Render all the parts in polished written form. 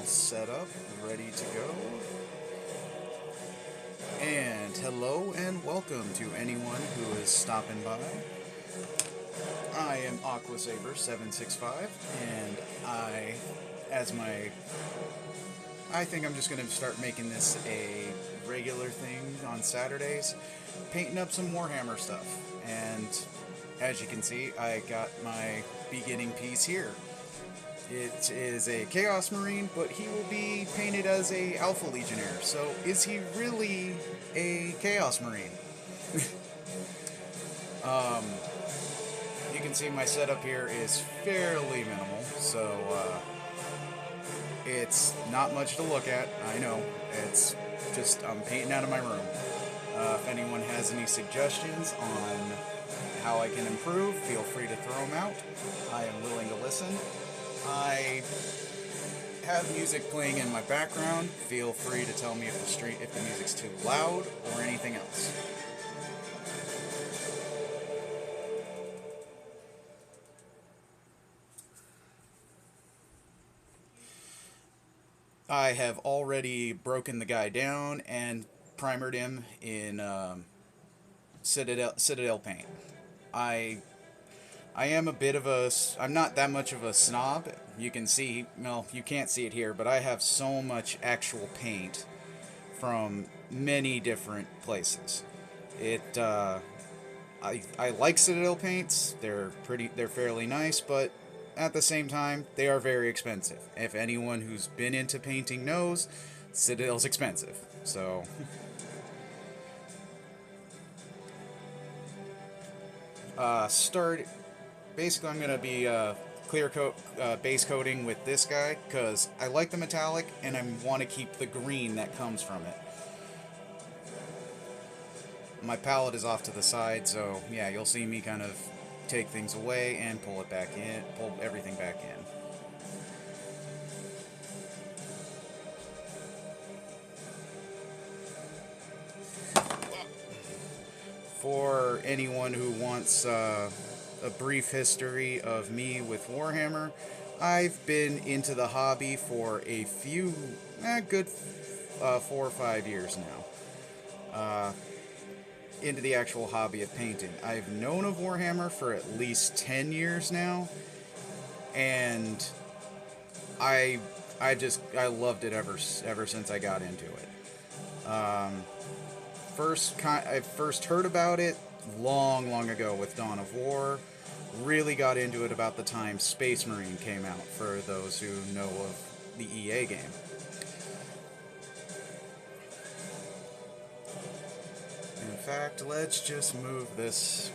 all set up, ready to go. And hello and welcome to anyone who is stopping by. I am AquaSaber765, and I think I'm just going to start making this a regular thing on Saturdays, painting up some Warhammer stuff. And as you can see, I got my beginning piece here. It is a Chaos Marine, but he will be painted as a Alpha Legionnaire. So is he really a Chaos Marine? You can see my setup here is fairly minimal, so it's not much to look at. I know, it's just I'm painting out of my room. If anyone has any suggestions on how I can improve, feel free to throw them out. I am willing to listen. I have music playing in my background. Feel free to tell me if the music's too loud or anything else. I have already broken the guy down and primered him in Citadel paint. I am a bit of a... I'm not that much of a snob. You can see... Well, you can't see it here, but I have so much actual paint from many different places. I like Citadel paints. They're fairly nice, but at the same time, they are very expensive. If anyone who's been into painting knows, Citadel's expensive. So... Basically, I'm going to be base coating with this guy, because I like the metallic, and I want to keep the green that comes from it. My palette is off to the side, so yeah, you'll see me kind of take things away and pull everything back in. For anyone who wants a brief history of me with Warhammer, I've been into the hobby for a good 4 or 5 years now. Into the actual hobby of painting. I've known of Warhammer for at least 10 years now, and I loved it ever since I got into it. I first heard about it long ago with Dawn of War. Really got into it about the time Space Marine came out, for those who know of the EA game. In fact, let's just move this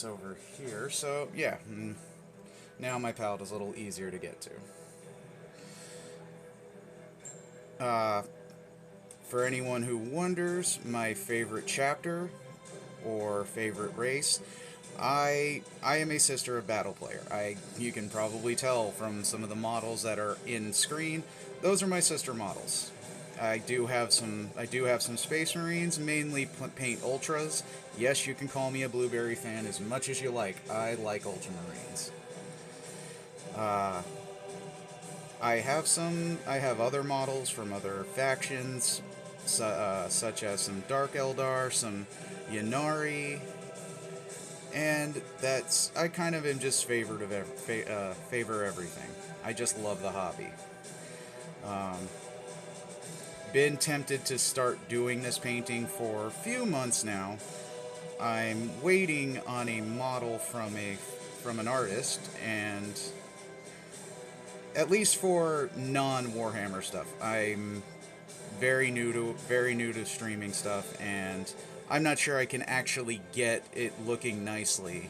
over here. So yeah, now my palette is a little easier to get to. For anyone who wonders, my favorite chapter or favorite race, I am a Sister of Battle player. You can probably tell from some of the models that are in screen. Those are my sister models. I do have some Space Marines, mainly paint Ultras. Yes, you can call me a Blueberry fan as much as you like. I like Ultramarines. I have other models from other factions, such as some Dark Eldar, some Yanari, and I kind of am just favor everything. I just love the hobby. Been tempted to start doing this painting for a few months now. I'm waiting on a model from an artist, and at least for non-Warhammer stuff. I'm very new to streaming stuff, and I'm not sure I can actually get it looking nicely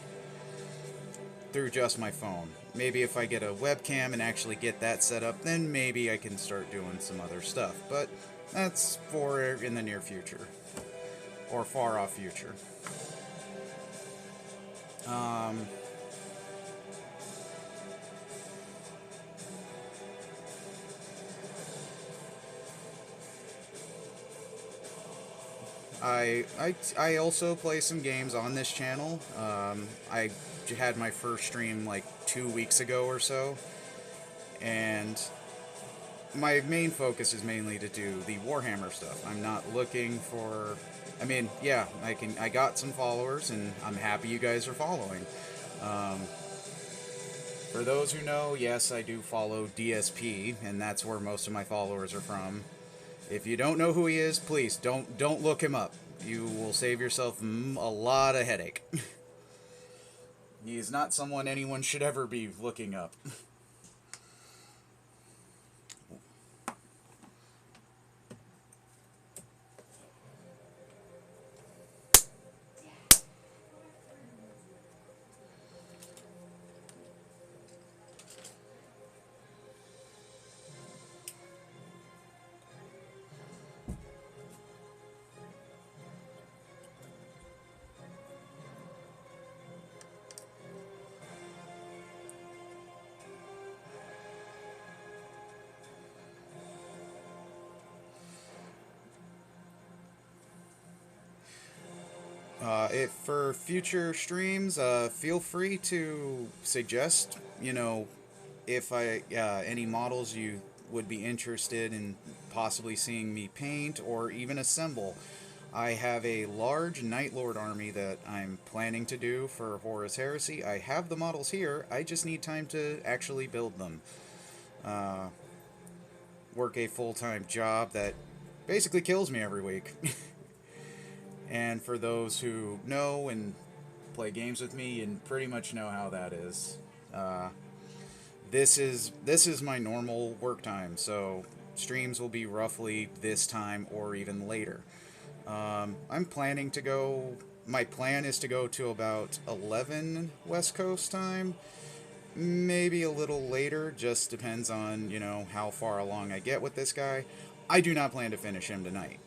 through just my phone. Maybe if I get a webcam and actually get that set up, then maybe I can start doing some other stuff. But that's for in the near future, or far off future. I also play some games on this channel. I had my first stream like 2 weeks ago or so. And my main focus is mainly to do the Warhammer stuff. I'm not looking for... I mean, yeah, I got some followers, and I'm happy you guys are following. Um, for those who know, yes, I do follow DSP, and that's where most of my followers are from. If you don't know who he is, please don't look him up. You will save yourself a lot of headache. He is not someone anyone should ever be looking up. If for future streams, feel free to suggest, if any models you would be interested in possibly seeing me paint or even assemble. I have a large Night Lord army that I'm planning to do for Horus Heresy. I have the models here, I just need time to actually build them. Work a full-time job that basically kills me every week. And for those who know and play games with me, and pretty much know how that is. This is my normal work time, so streams will be roughly this time or even later. I'm planning to go... My plan is to go to about 11 West Coast time. Maybe a little later, just depends on, how far along I get with this guy. I do not plan to finish him tonight.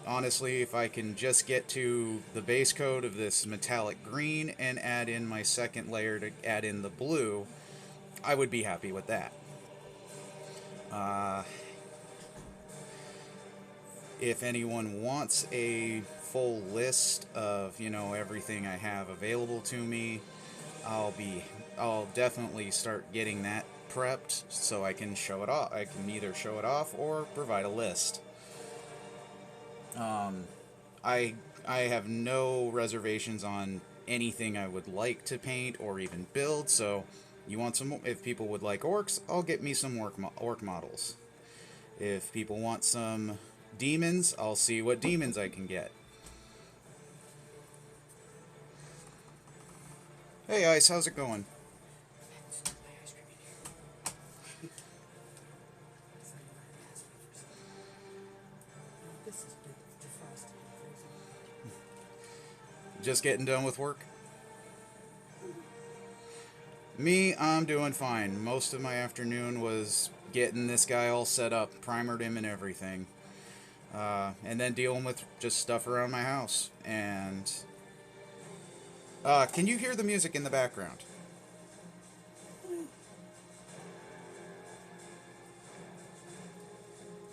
Honestly, if I can just get to the base coat of this metallic green and add in my second layer to add in the blue, I would be happy with that. If anyone wants a full list of, everything I have available to me, I'll definitely start getting that prepped so I can show it off. I can either show it off or provide a list. I have no reservations on anything I would like to paint or even build, so if people would like orcs, I'll get me some orc models. If people want some demons, I'll see what demons I can get. Hey Ice, how's it going? Just getting done with work? Me, I'm doing fine. Most of my afternoon was getting this guy all set up, primered him and everything. And then dealing with just stuff around my house. And... can you hear the music in the background?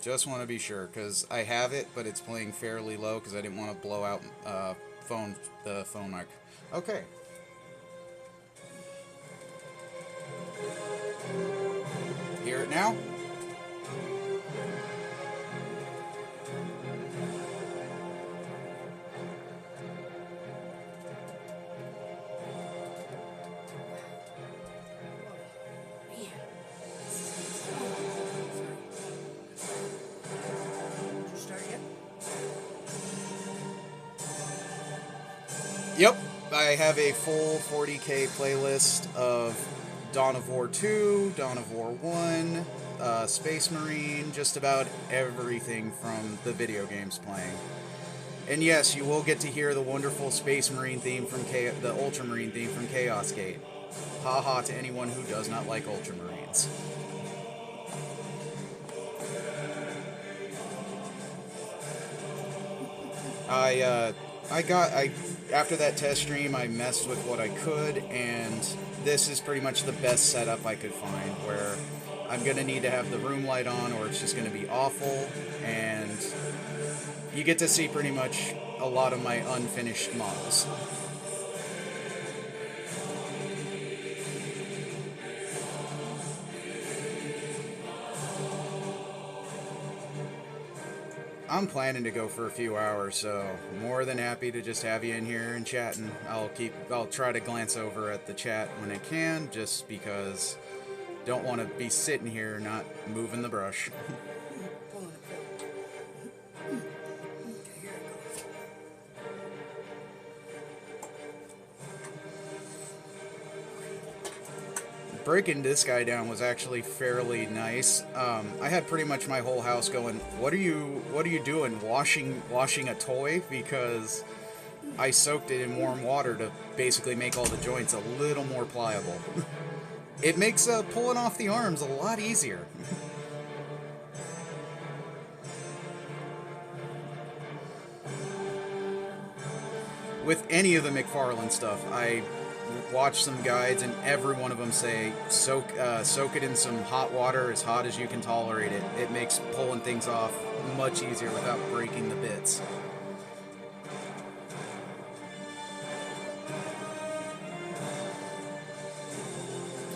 Just want to be sure, because I have it, but it's playing fairly low, because I didn't want to blow out the phone mic. Okay. Hear it now? Yep, I have a full 40k playlist of Dawn of War 2, Dawn of War 1, Space Marine, just about everything from the video games playing. And yes, you will get to hear the wonderful Space Marine theme from the Ultramarine theme from Chaos Gate. Haha to anyone who does not like Ultramarines. After that test stream, I messed with what I could, and this is pretty much the best setup I could find, where I'm going to need to have the room light on, or it's just going to be awful, and you get to see pretty much a lot of my unfinished models. I'm planning to go for a few hours, so more than happy to just have you in here and chatting. I'll try to glance over at the chat when I can, just because don't want to be sitting here not moving the brush. Breaking this guy down was actually fairly nice. I had pretty much my whole house going, what are you doing, washing a toy? Because I soaked it in warm water to basically make all the joints a little more pliable. It makes pulling off the arms a lot easier. With any of the McFarlane stuff, I watch some guides and every one of them say soak it in some hot water, as hot as you can tolerate it. It makes pulling things off much easier without breaking the bits.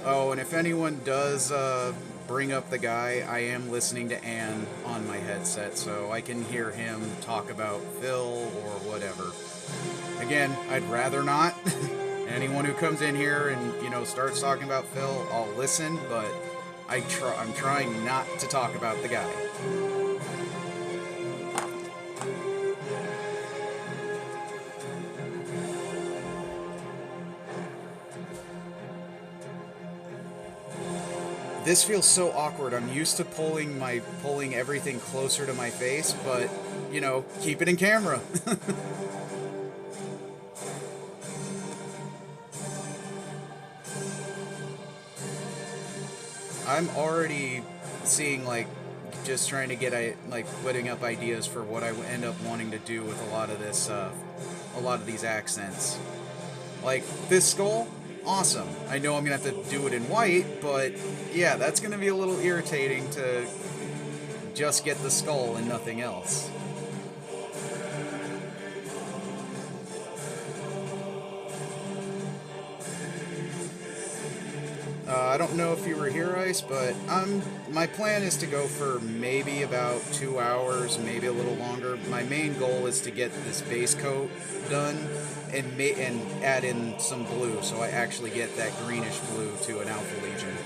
Oh, and if anyone does bring up the guy, I am listening to Ann on my headset, so I can hear him talk about Phil or whatever. Again, I'd rather not. Anyone who comes in here and, you know, starts talking about Phil, I'll listen, but I'm trying not to talk about the guy. This feels so awkward. I'm used to pulling everything closer to my face, but, you know, keep it in camera. I'm already seeing, like, just trying to get, like, putting up ideas for what I end up wanting to do with a lot of these accents. Like, this skull, awesome. I know I'm gonna have to do it in white, but yeah, that's gonna be a little irritating to just get the skull and nothing else. I don't know if you were here, Ice, but my plan is to go for maybe about 2 hours, maybe a little longer. My main goal is to get this base coat done and add in some blue, so I actually get that greenish blue to an Alpha Legion.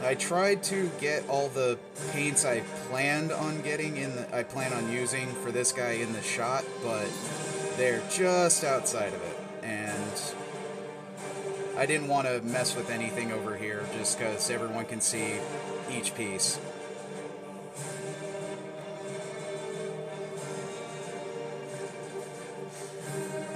I tried to get all the paints I planned on using for this guy in the shot, but they're just outside of it, and I didn't want to mess with anything over here just because everyone can see each piece.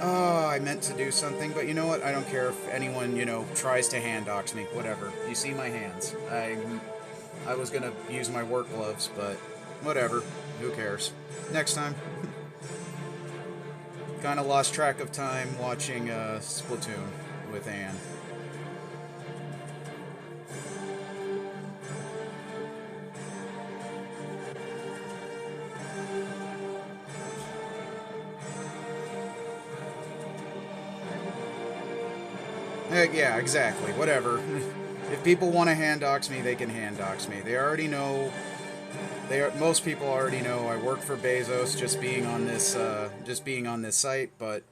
Oh, I meant to do something, but you know what? I don't care if anyone, you know, tries to hand dox me. Whatever. You see my hands. I was gonna use my work gloves, but whatever. Who cares? Next time. Kind of lost track of time watching Splatoon with Anne. Yeah, exactly. Whatever. If people want to hand dox me, they can hand dox me. They already know. Most people already know I work for Bezos, just being on this site. But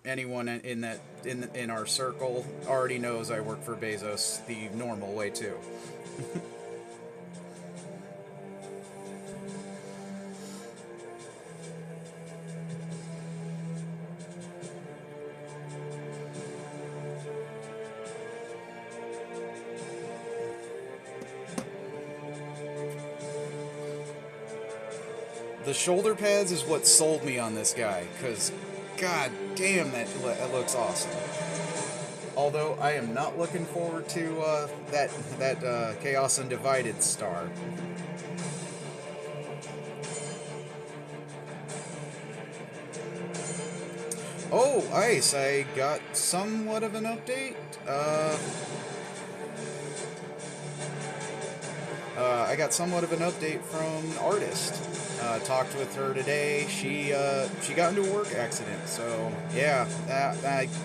anyone in our circle already knows I work for Bezos the normal way too. The shoulder pads is what sold me on this guy, because god damn, that looks awesome. Although I am not looking forward to that Chaos Undivided star. Oh, Ice, I got somewhat of an update. I got somewhat of an update from an artist. Talked with her today. She got into a work accident. So yeah,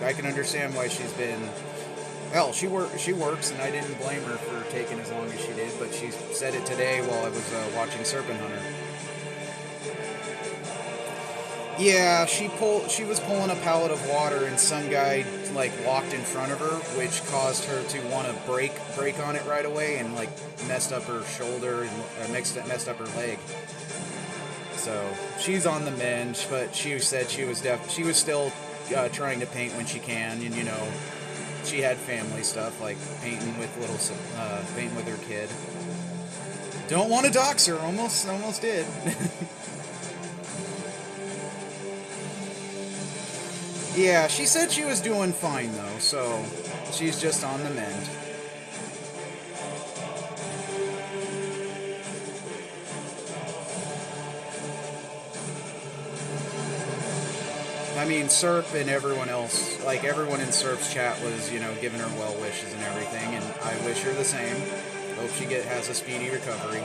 I can understand why she's been. Hell, she works, and I didn't blame her for taking as long as she did. But she said it today while I was watching Serpent Hunter. Yeah, she was pulling a pallet of water, and some guy like walked in front of her, which caused her to want to brake on it right away, and like messed up her shoulder and messed up her leg. So she's on the mend, but she said she was still trying to paint when she can, and you know, she had family stuff like painting with painting with her kid. Don't want to dox her, almost did. Yeah, she said she was doing fine though, so she's just on the mend. I mean, Serp and everyone else, like everyone in Serp's chat was, you know, giving her well wishes and everything, and I wish her the same. Hope she has a speedy recovery.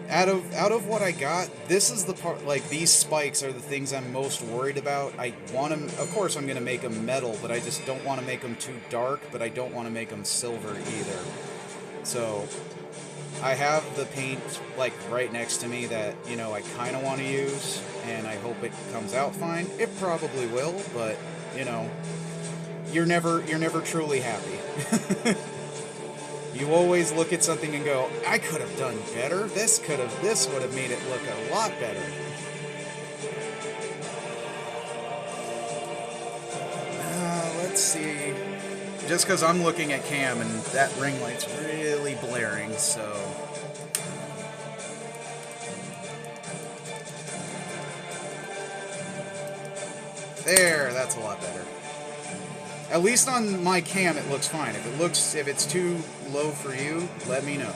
Out of what I got, this is the part, like, these spikes are the things I'm most worried about. I want them, of course I'm going to make them metal, but I just don't want to make them too dark, but I don't want to make them silver either. So, I have the paint, like, right next to me that, you know, I kind of want to use, and I hope it comes out fine. It probably will, but, you know, you're never truly happy. You always look at something and go, I could have done better. This would have made it look a lot better. Let's see. Just because I'm looking at Cam and that ring light's really blaring, so. There, that's a lot better. At least on my cam, it looks fine. If it's too low for you, let me know.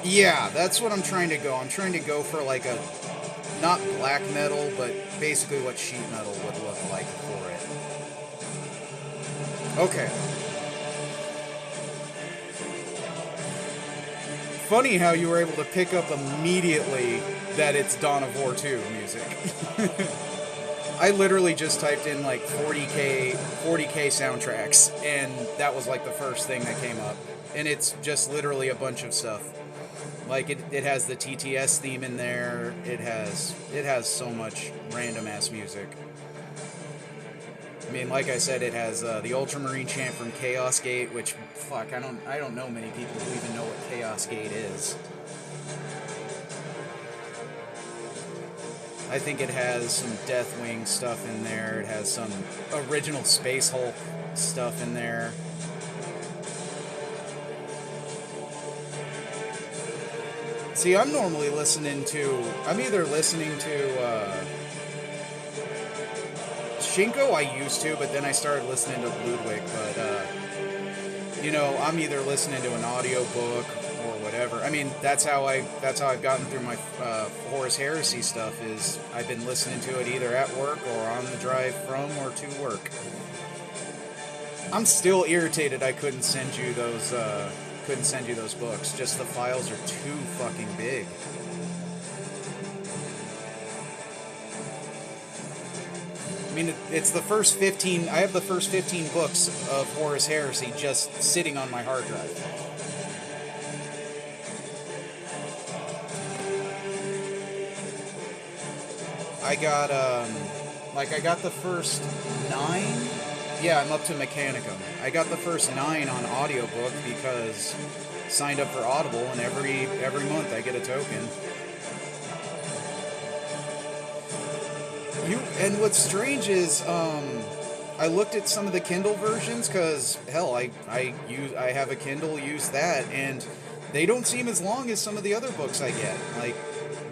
Yeah, that's what I'm trying to go. I'm trying to go for like a, not black metal, but basically what sheet metal would look like for it. Okay. Funny how you were able to pick up immediately that it's Dawn of War 2 music. I literally just typed in like 40k soundtracks, and that was like the first thing that came up. And it's just literally a bunch of stuff. Like it has the TTS theme in there. It has so much random ass music. I mean, like I said, it has the Ultramarine chant from Chaos Gate, which, fuck, I don't know many people who even know what Chaos Gate is. I think it has some Deathwing stuff in there. It has some original Space Hulk stuff in there. See, I'm normally I'm either listening to, Shinko I used to, but then I started listening to Ludwig, but, you know, I'm either listening to an audiobook or whatever. I mean, that's how I've gotten through my Horus Heresy stuff, is I've been listening to it either at work or on the drive from or to work. I'm still irritated I couldn't send you those books. Just the files are too fucking big. I mean, it's the first 15... I have the first 15 books of Horus Heresy just sitting on my hard drive. I got the first 9... Yeah, I'm up to Mechanicum. I got the first 9 on audiobook because I signed up for Audible, and every month I get a token. And what's strange is, I looked at some of the Kindle versions, because, hell, I have a Kindle, use that, and they don't seem as long as some of the other books I get. Like,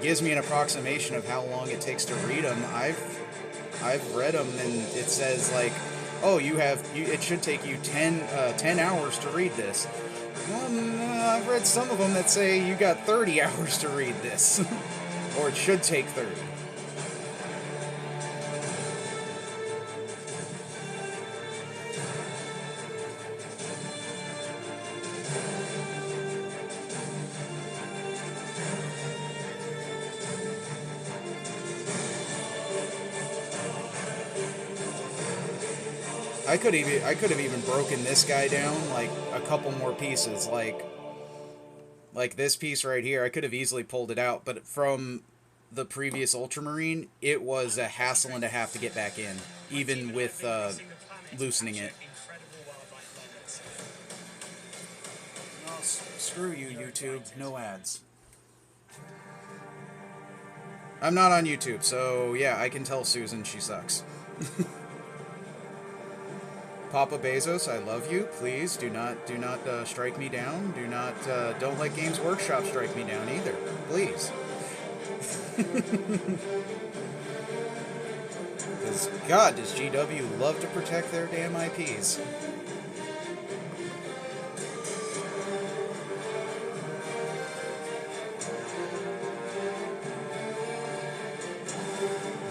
gives me an approximation of how long it takes to read them. I've read them, and it says like, oh, it should take you 10 hours to read this. Well, no, I've read some of them that say you got 30 hours to read this, or it should take 30. I could have even broken this guy down like a couple more pieces, like this piece right here. I could have easily pulled it out, but from the previous Ultramarine, it was a hassle and a half to get back in, even with loosening it. Oh, screw you, YouTube. No ads. I'm not on YouTube, so yeah, I can tell Susan she sucks. Papa Bezos, I love you. Please do not strike me down. Don't let Games Workshop strike me down either. Please. Because God, does GW love to protect their damn IPs.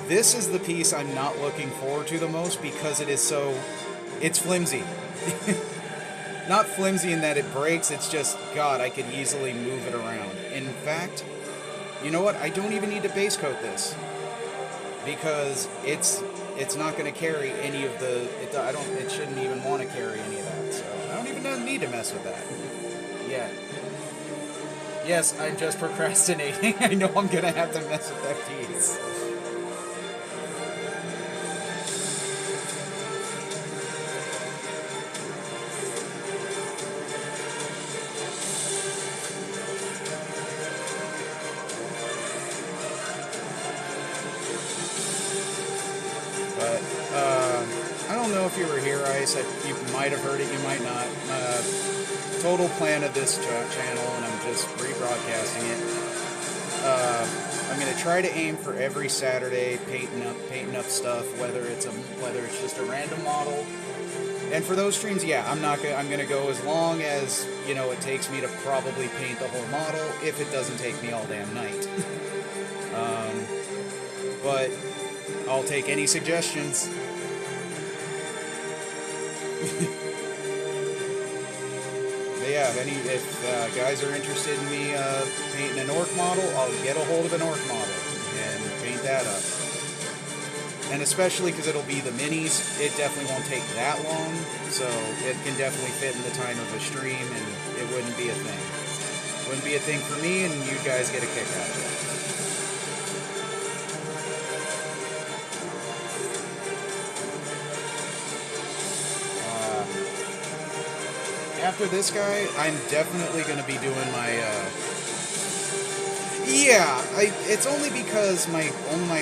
This is the piece I'm not looking forward to the most because it is so... It's flimsy. Not flimsy in that it breaks, it's just, God, I could easily move it around. In fact, you know what? I don't even need to base coat this. Because it's not going to carry any of the... It shouldn't even want to carry any of that, so I don't even need to mess with that. Yeah. Yes, I'm just procrastinating. I know I'm going to have to mess with that piece. I don't know if you were here, Ice. You might have heard it, you might not. Total plan of this channel, and I'm just rebroadcasting it. I'm gonna try to aim for every Saturday painting up stuff, whether it's just a random model. And for those streams, yeah, I'm gonna go as long as it takes me to probably paint the whole model, if it doesn't take me all damn night. But I'll take any suggestions. But yeah, if guys are interested in me painting an orc model, I'll get a hold of an orc model and paint that up. And especially because it'll be the minis, it definitely won't take that long, so it can definitely fit in the time of a stream, and it wouldn't be a thing. Wouldn't be a thing for me, and you guys get a kick out of it. After this guy, I'm definitely going to be doing my, it's only because my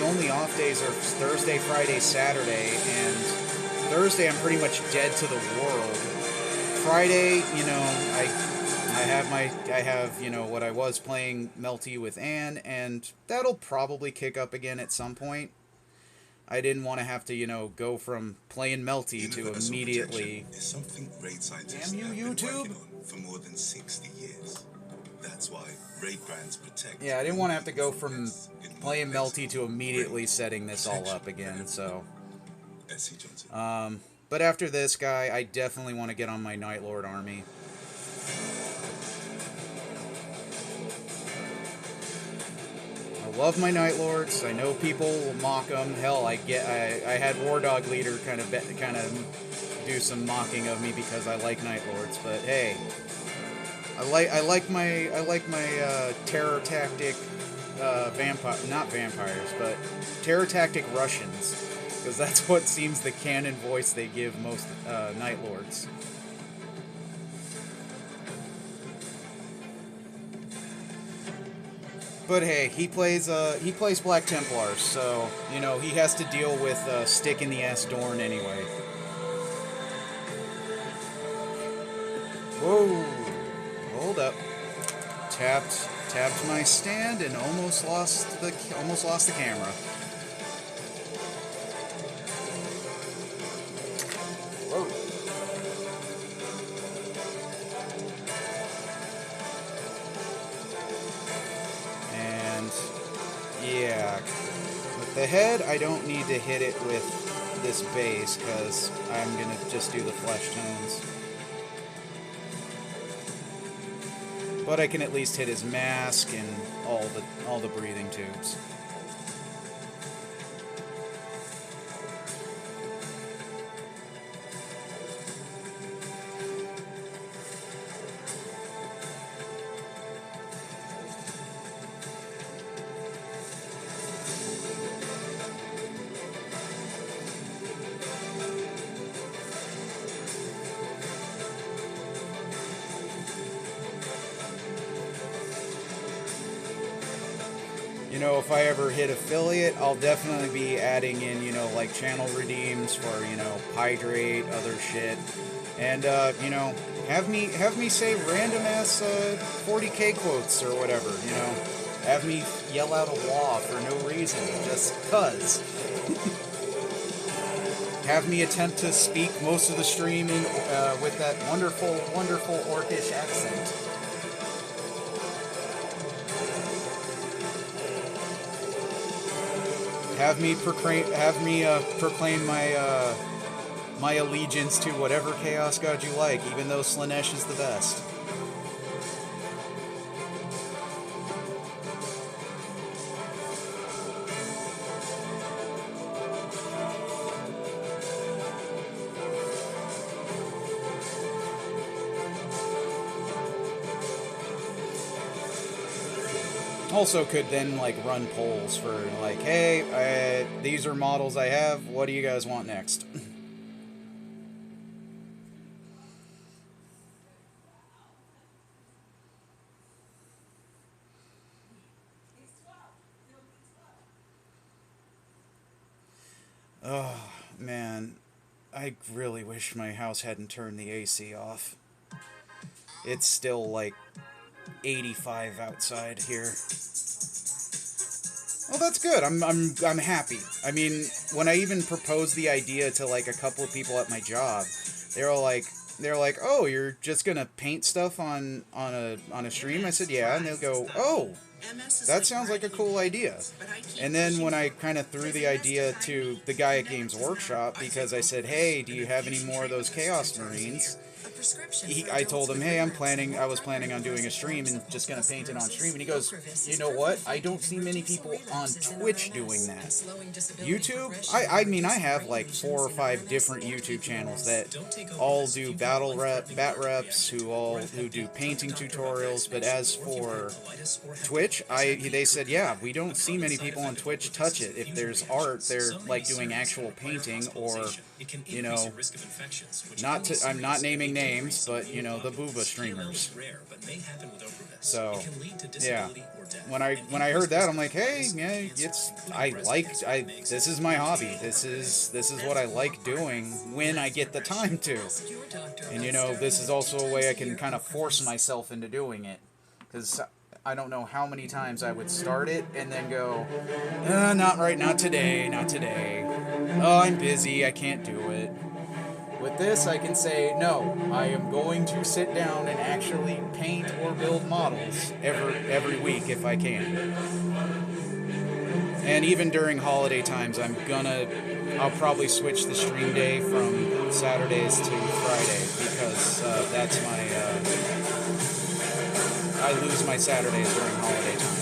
only off days are Thursday, Friday, Saturday, and Thursday I'm pretty much dead to the world. Friday, I have what I was playing Melty with Anne, and that'll probably kick up again at some point. I didn't want to have to, go from playing Melty to immediately... Is something great scientists Damn you, have been YouTube! working on for more than 60 years. That's why raid brands protect... Yeah, I didn't want to have to go from playing Melty to immediately setting this all up again, so... But after this guy, I definitely want to get on my Night Lord army. I love my Night Lords. I know people will mock them. Hell, I had War Dog Leader kind of do some mocking of me because I like Night Lords. But hey, I like my terror tactic not vampires, but terror tactic Russians, because that's what seems the canon voice they give most Night Lords. But hey, he plays Black Templars, so he has to deal with stick in the ass Dorn anyway. Whoa, hold up. Tapped tapped my stand and almost lost the camera. Whoa. And yeah, with the head, I don't need to hit it with this base because I'm gonna just do the flesh tones. But I can at least hit his mask and all the breathing tubes. You know, if I ever hit affiliate, I'll definitely be adding in, you know, like channel redeems for, you know, hydrate, other shit. And, you know, have me say random ass 40K quotes or whatever, you know. Have me yell out a law for no reason, just cuz. Have me attempt to speak most of the stream in, with that wonderful, wonderful orcish accent. Have me proclaim my my allegiance to whatever chaos god you like, even though Slanesh is the best. Also could then like run polls for like, hey, these are models I have, what do you guys want next? Oh man, I really wish my house hadn't turned the AC off. It's still like 85 outside here. Well, that's good. I'm happy. I mean, when I even proposed the idea to like a couple of people at my job, they're like, "Oh, you're just gonna paint stuff on a stream?" I said, "Yeah," and they'll go, "Oh, that sounds like a cool idea." And then when I kind of threw the idea to the guy at Games Workshop, because I said, "Hey, do you have any more of those Chaos Marines?" I told him, hey, I was planning on doing a stream and just going to paint it on stream. And he goes, you know what? I don't see many people on Twitch doing that. YouTube? I mean, I have like 4 or 5 different YouTube channels that all do bat reps, who do painting tutorials. But as for Twitch, they said, yeah, we don't see many people on Twitch touch it. If there's art, they're like doing actual painting or, you know, I'm not naming names, but you know, the booba streamers. So yeah, when I heard that, I'm like, hey, yeah, this is my hobby. This is what I like doing when I get the time to. And you know, this is also a way I can kind of force myself into doing it, because I don't know how many times I would start it and then go, not today. Oh, I'm busy, I can't do it. With this, I can say, no, I am going to sit down and actually paint or build models every week if I can. And even during holiday times, I'll probably switch the stream day from Saturdays to Friday, because that's I lose my Saturdays during holiday time.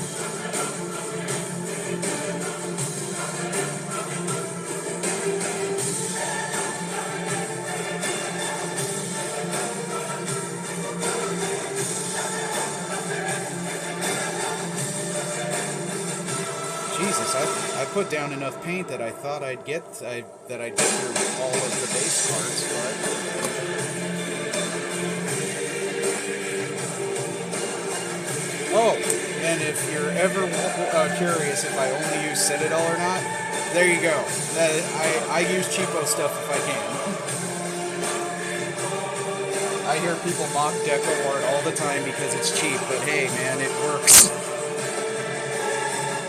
Jesus, I put down enough paint that I thought I'd get through all of the base parts, but oh, and if you're ever curious if I only use Citadel or not, there you go. I use cheapo stuff if I can. I hear people mock deco art all the time because it's cheap, but hey, man, it works.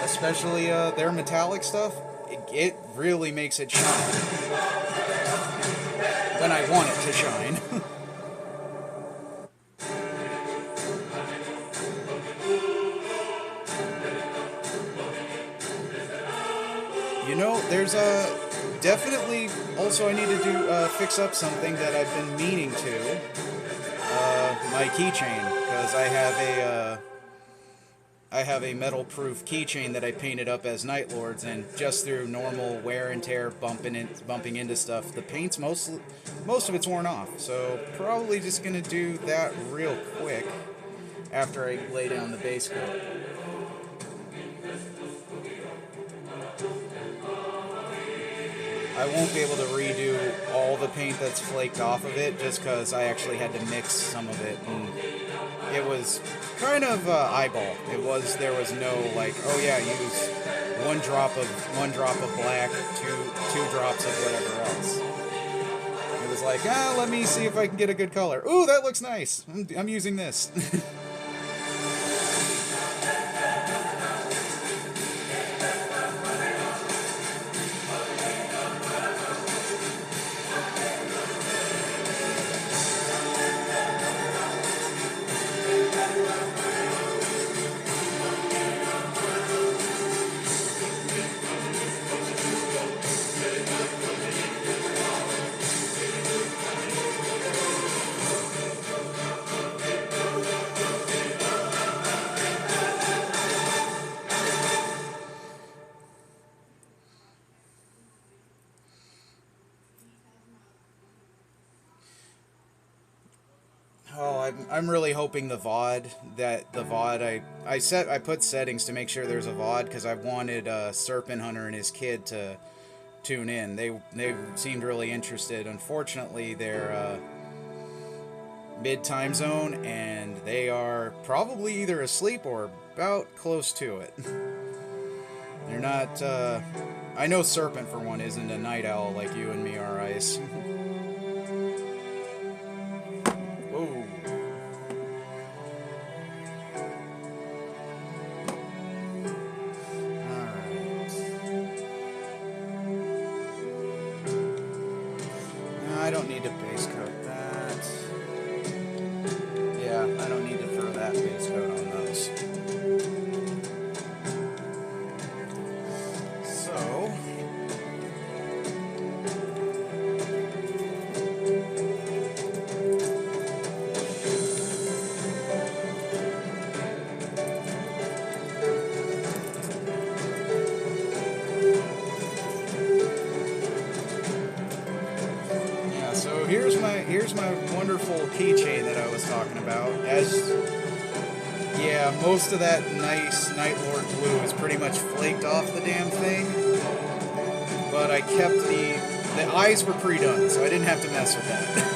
Especially their metallic stuff, it really makes it shine. When I want it to shine. You know, there's definitely also I need to do fix up something that I've been meaning to. My keychain, because I have a metal-proof keychain that I painted up as Night Lords, and just through normal wear and tear, bumping into stuff, the paint's most of it's worn off. So probably just gonna do that real quick after I lay down the base coat. I won't be able to redo all the paint that's flaked off of it, just because I actually had to mix some of it, and it was kind of eyeball. There was no like, oh yeah, use one drop of black, two drops of whatever else. It was like, let me see if I can get a good color. Ooh, that looks nice. I'm using this. Oh, I'm really hoping the VOD I put settings to make sure there's a VOD because I wanted Serpent Hunter and his kid to tune in. They seemed really interested. Unfortunately, they're mid time zone and they are probably either asleep or about close to it. They're not. I know Serpent for one isn't a night owl like you and me are, Ice. Whoa. I don't need to base coat that. Yeah, I don't need to throw that base coat on those. So, here's my wonderful keychain that I was talking about. Yeah, most of that nice Night Lord blue is pretty much flaked off the damn thing. But I kept the eyes were pre-done, so I didn't have to mess with that.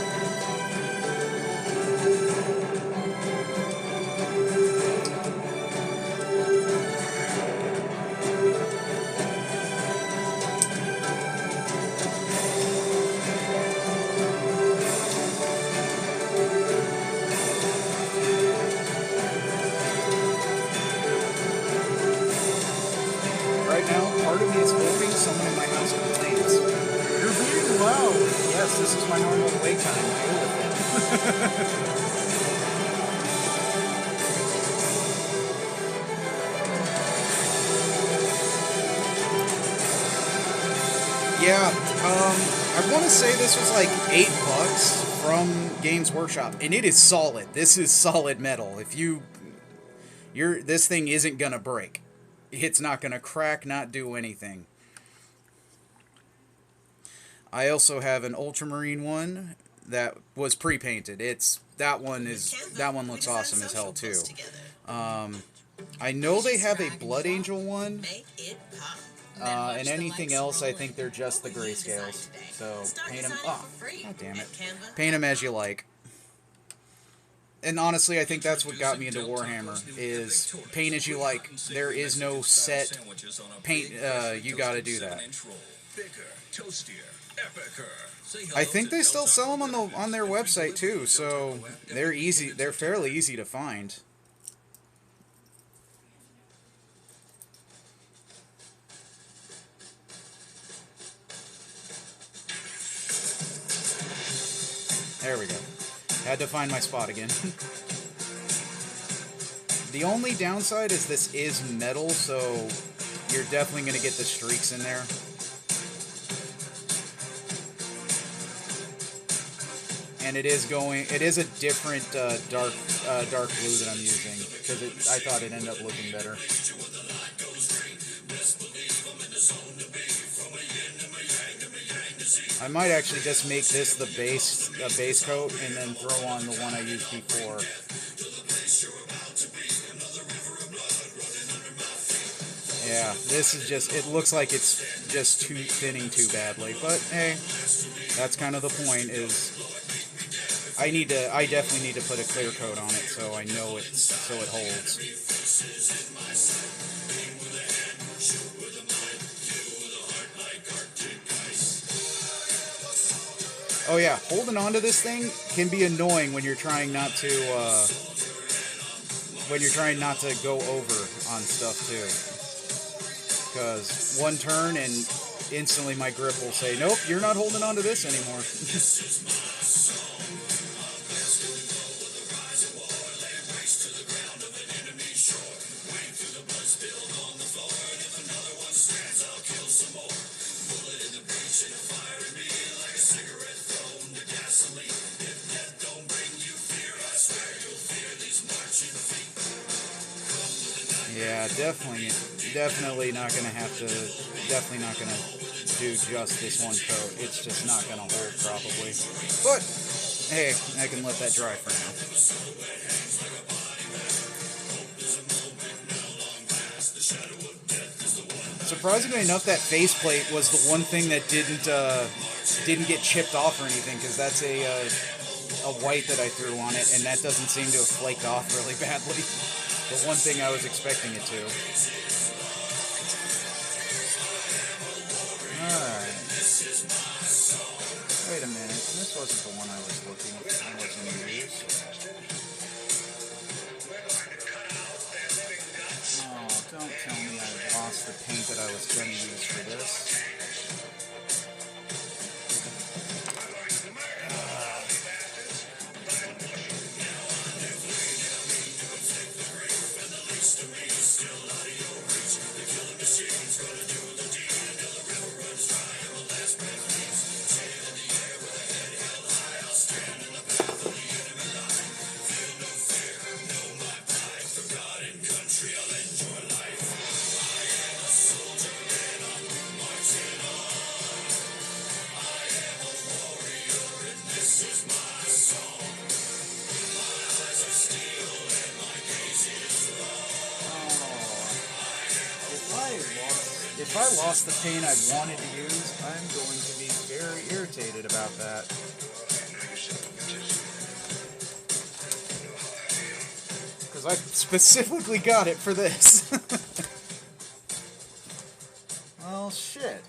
Part of me is hoping someone in my house complains. You're being loud. Yes, this is my normal wait time. Deal with it. Yeah, I want to say this was like $8 from Games Workshop, and it is solid. This is solid metal. If this thing isn't gonna break. It's not going to crack, not do anything. I also have an Ultramarine one that was pre-painted. That one looks awesome as hell too. I know they have a Blood Angel one, and anything else I think they're just the grayscales. So paint them. Oh, god damn it! Paint them as you like. And honestly, I think that's what got me into Warhammer, is paint as you like. There is no set paint, you gotta do that. Bigger, toastier, epicer. Say I hello think to they still Del sell them Taco on their website too, so they're easy. They're fairly easy to find. There we go. Had to find my spot again. The only downside is this is metal, so you're definitely going to get the streaks in there. And it is a different dark blue that I'm using, because I thought it ended up looking better. I might actually just make this the base coat, and then throw on the one I used before. Yeah, this is just, it looks like it's just thinning too badly, but hey, that's kind of the point, is I definitely need to put a clear coat on it so I know so it holds. Oh yeah, holding on to this thing can be annoying when you're trying not to go over on stuff too. Because one turn and instantly my grip will say, nope, you're not holding on to this anymore. Yeah, definitely not gonna do just this one coat. It's just not gonna hold probably. But hey, I can let that dry for now. Surprisingly enough, that faceplate was the one thing that didn't get chipped off or anything, because that's a white that I threw on it, and that doesn't seem to have flaked off really badly. The one thing I was expecting it to. Alright. Wait a minute. This wasn't the one I was looking at. I was going to use. Oh, don't tell me I lost the paint that I was going to use for this. If I lost the paint I wanted to use, I'm going to be very irritated about that. Because I specifically got it for this. Well, shit.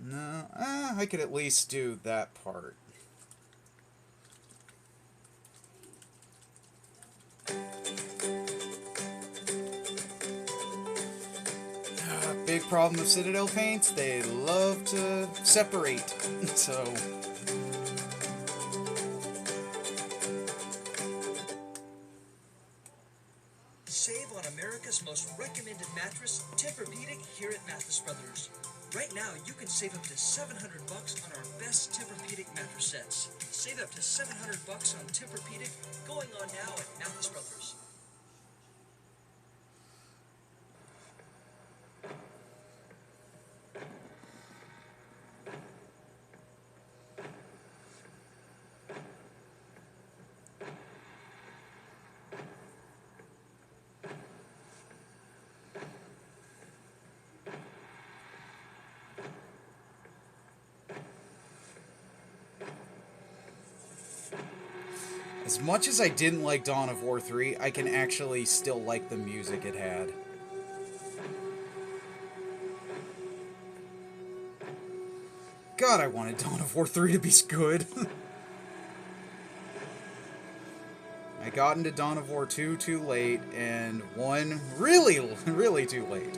No, I could at least do that part. Big problem with Citadel paints, they love to separate, so... Save on America's most recommended mattress, Tempur-Pedic, here at Mathis Brothers. Right now, you can save up to $700 on our best Tempur-Pedic mattress sets. Save up to $700 on Tempur-Pedic, going on now at Mathis Brothers. As as much as I didn't like Dawn of War 3, I can actually still like the music it had. God, I wanted Dawn of War 3 to be good. I got into Dawn of War 2 too late, and 1 really, really too late.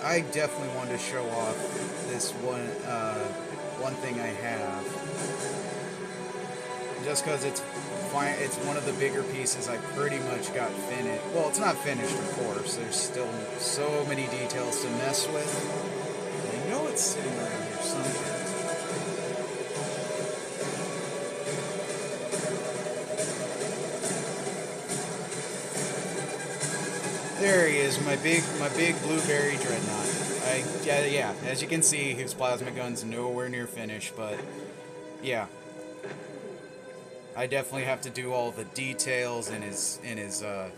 I definitely wanted to show off this one thing I have, just because it's one of the bigger pieces I pretty much got finished. Well, it's not finished, of course. There's still so many details to mess with. I know it's sitting around here somewhere. There he is, my big blueberry dreadnought. Yeah, as you can see, his plasma gun's nowhere near finished, but yeah, I definitely have to do all the details in his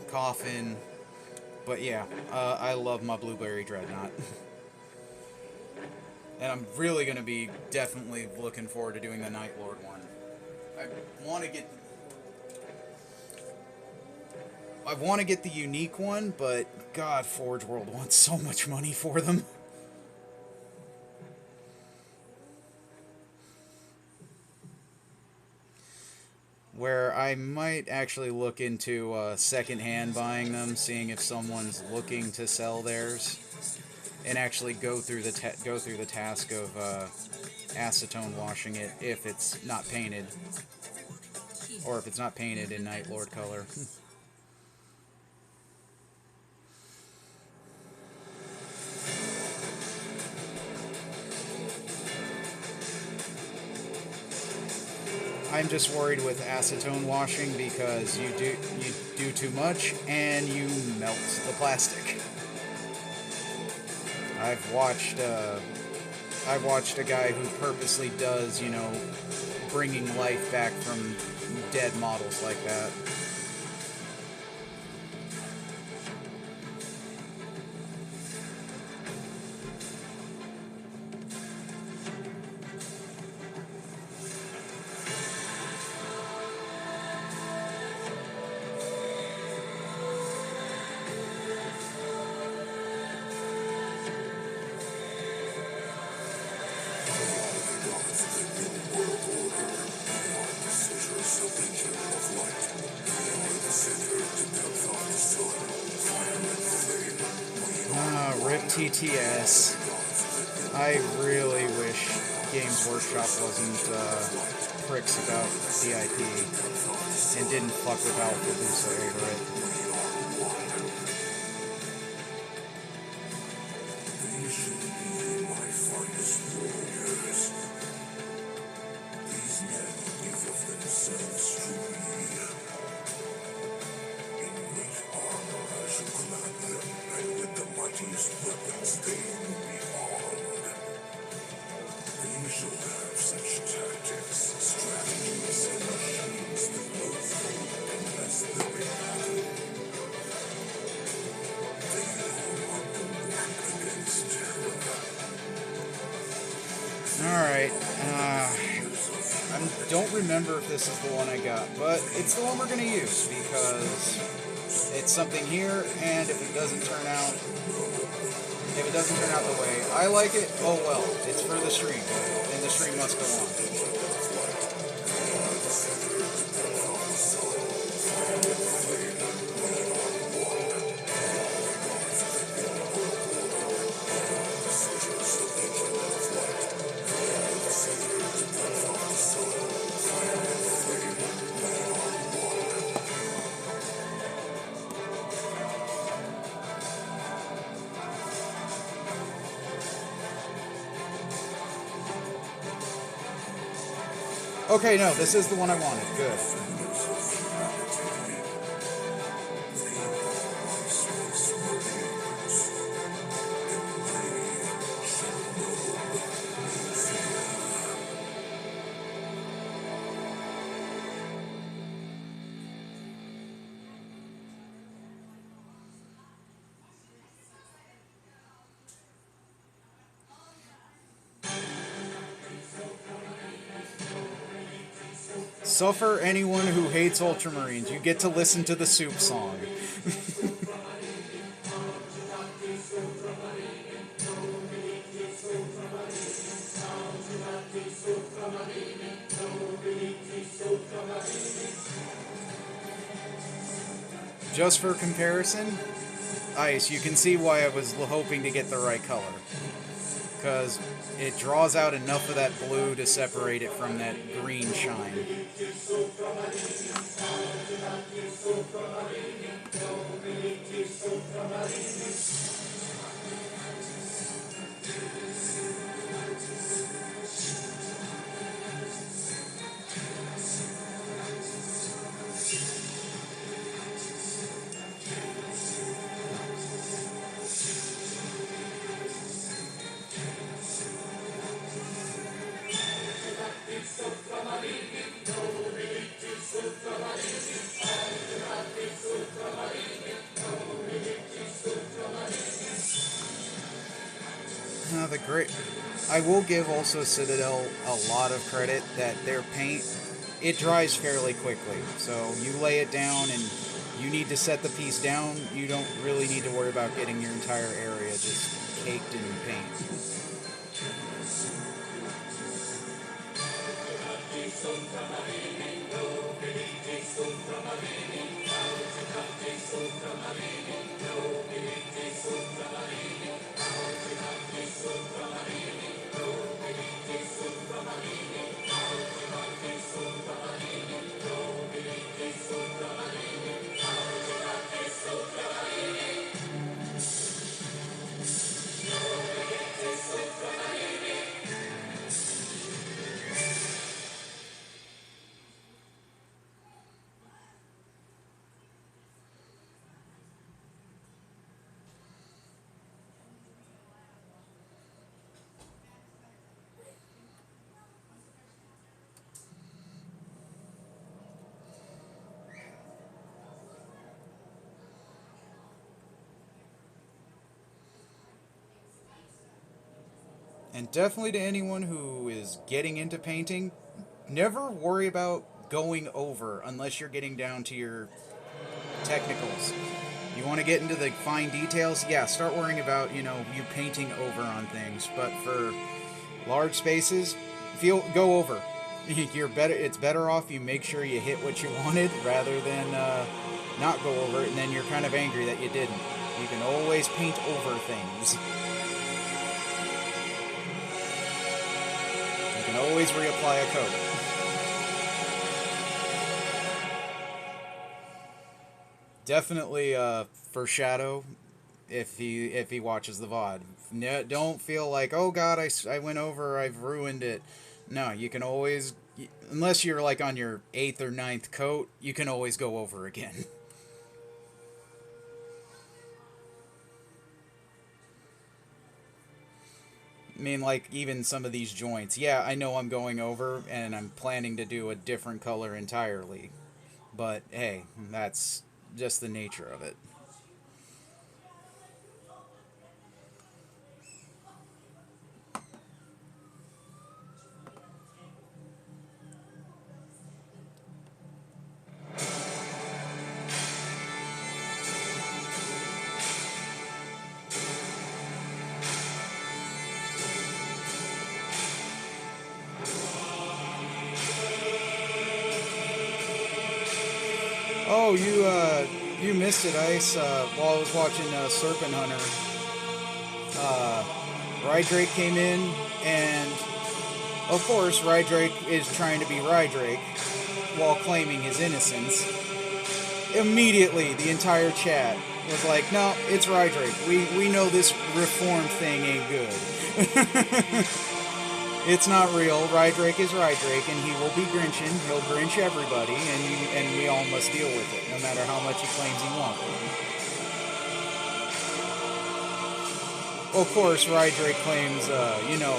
coffin. But yeah, I love my blueberry dreadnought, and I'm really gonna be definitely looking forward to doing the Night Lord one. I want to get the unique one, but God, Forge World wants so much money for them. Where I might actually look into second-hand buying them, seeing if someone's looking to sell theirs, and actually go through the task of acetone washing it if it's not painted, or if it's not painted in Night Lord color. I'm just worried with acetone washing because you do too much and you melt the plastic. I've watched a guy who purposely does, bringing life back from dead models like that. Rip TTS. I really wish Games Workshop wasn't pricks about DIP and didn't fuck with Alpha over it. Alright. I don't remember if this is the one I got, but it's the one we're going to use because it's something here, and if it doesn't turn out the way I like it, oh well, it's for the stream, and the stream must go on. Okay, no, this is the one I wanted. Good. Suffer anyone who hates Ultramarines. You get to listen to the soup song. Just for comparison, Ice, you can see why I was hoping to get the right color. Because it draws out enough of that blue to separate it from that green shine. The great. I will give also Citadel a lot of credit that their paint, it dries fairly quickly. So you lay it down and you need to set the piece down. You don't really need to worry about getting your entire area just caked in paint. And definitely to anyone who is getting into painting, never worry about going over unless you're getting down to your technicals. You want to get into the fine details, yeah, start worrying about, you painting over on things. But for large spaces, go over. You're better. It's better off you make sure you hit what you wanted rather than not go over it, and then you're kind of angry that you didn't. You can always paint over things. You can always reapply a coat. Definitely for Shadow, if he watches the VOD. No, don't feel like, oh god, I went over, I've ruined it. No, you can always, unless you're like on your 8th or 9th coat, you can always go over again. I mean, like, even some of these joints. Yeah, I know I'm going over, and I'm planning to do a different color entirely. But, hey, that's just the nature of it. Oh, you missed it, Ice. While I was watching Serpent Hunter, Rydrake came in, and of course, Rydrake is trying to be Rydrake while claiming his innocence. Immediately, the entire chat was like, "No, it's Rydrake. We know this reformed thing ain't good. It's not real. Rydrake is Rydrake, and he will be Grinching. He'll Grinch everybody, and we all must deal with it, no matter how much he claims he won't." Of course, Rydrake claims,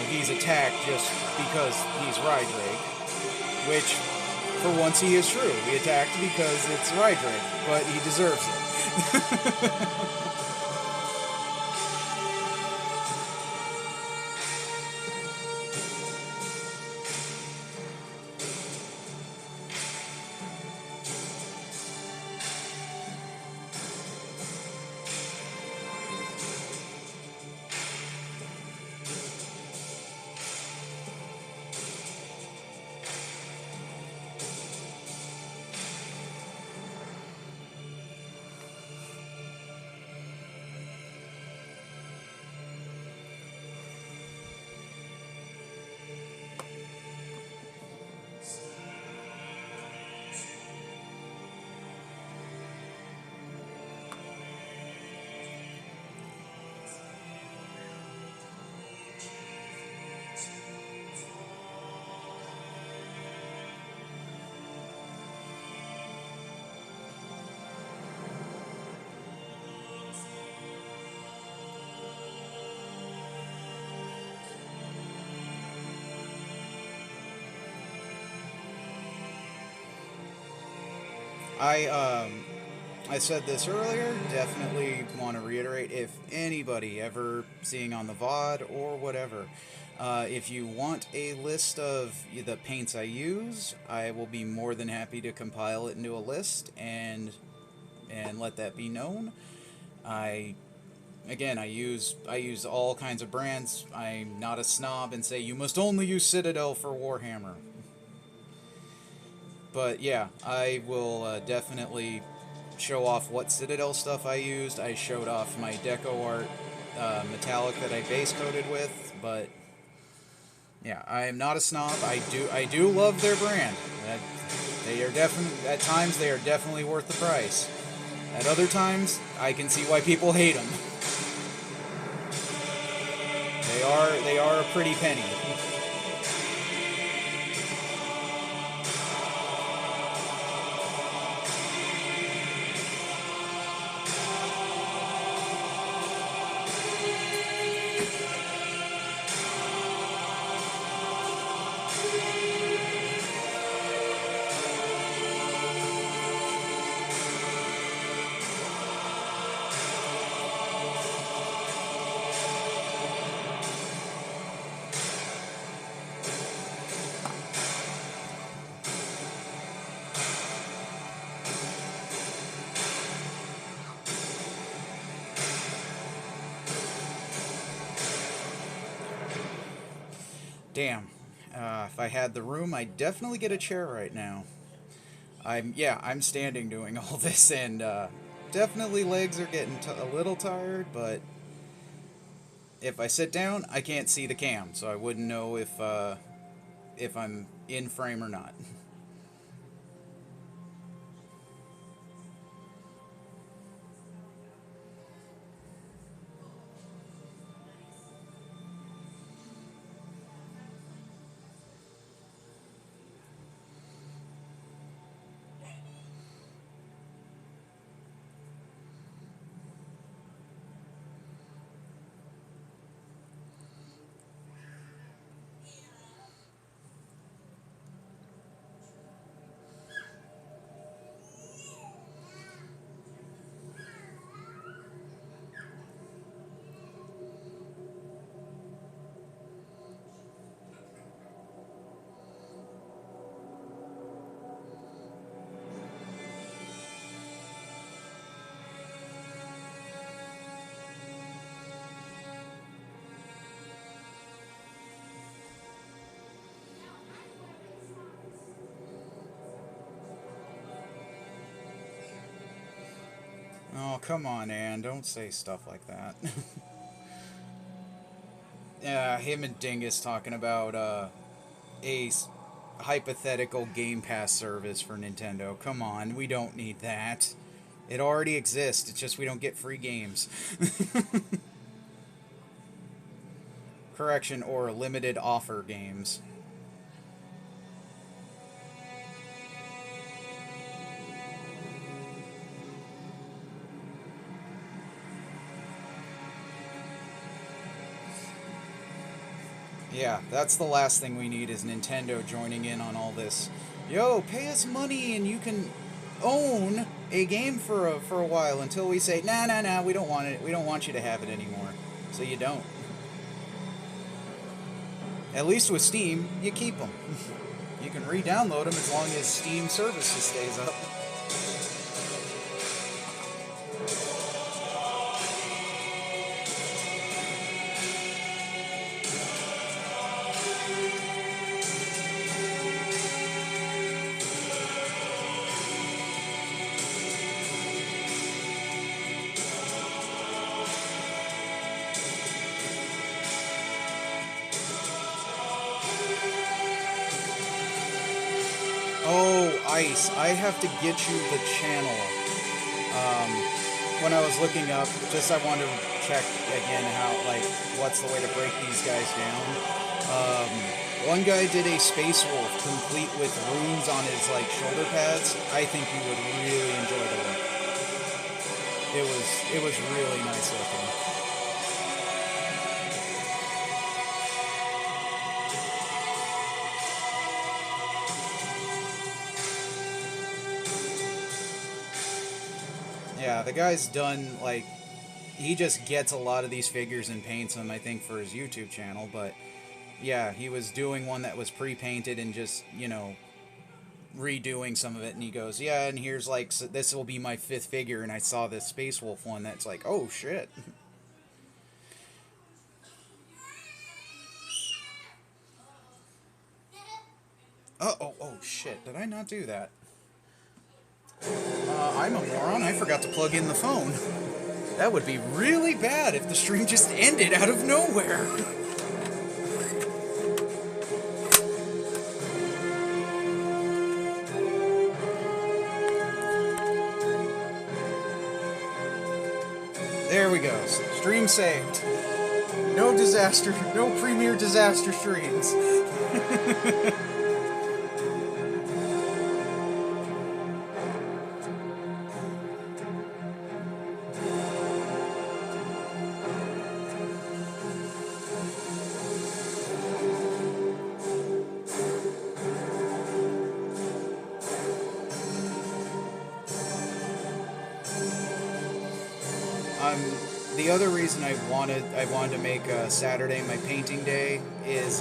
he's attacked just because he's Rydrake, which, for once, he is true. He attacked because it's Rydrake, but he deserves it. I said this earlier, definitely want to reiterate, if anybody ever seeing on the VOD or whatever, if you want a list of the paints I use, I will be more than happy to compile it into a list and let that be known. Again, I use all kinds of brands. I'm not a snob and say you must only use Citadel for Warhammer. But yeah, I will definitely show off what Citadel stuff I used. I showed off my Deco Art metallic that I base coated with, but yeah, I am not a snob. I do love their brand. They are definitely, at times they are definitely worth the price. At other times, I can see why people hate them. They are a pretty penny. Damn. If I had the room, I'd definitely get a chair right now. I'm standing doing all this, and definitely legs are getting a little tired, but if I sit down, I can't see the cam, so I wouldn't know if I'm in frame or not. Oh, come on, Ann. Don't say stuff like that. Yeah, him and Dingus talking about hypothetical Game Pass service for Nintendo. Come on, we don't need that. It already exists. It's just we don't get free games. Correction, or limited offer games. Yeah, that's the last thing we need is Nintendo joining in on all this. Yo, pay us money and you can own a game for a while until we say, nah, we don't want it. We don't want you to have it anymore. So you don't. At least with Steam, you keep them. You can re-download them as long as Steam services stays up. Oh, Ice, I have to get you the channel. When I was looking up, I wanted to check again how, what's the way to break these guys down. One guy did a Space Wolf complete with runes on his, shoulder pads. I think you would really enjoy the look. It was really nice looking. Yeah, the guy's done, he just gets a lot of these figures and paints them, I think, for his YouTube channel, but yeah, he was doing one that was pre-painted and just, redoing some of it, and he goes, yeah, and here's, so this will be my 5th figure, and I saw this Space Wolf one that's like, oh, shit. Oh, shit, did I not do that? I'm a moron. I forgot to plug in the phone. That would be really bad if the stream just ended out of nowhere. There we go. Stream saved. No disaster, no premier disaster streams. The other reason I wanted to make Saturday my painting day is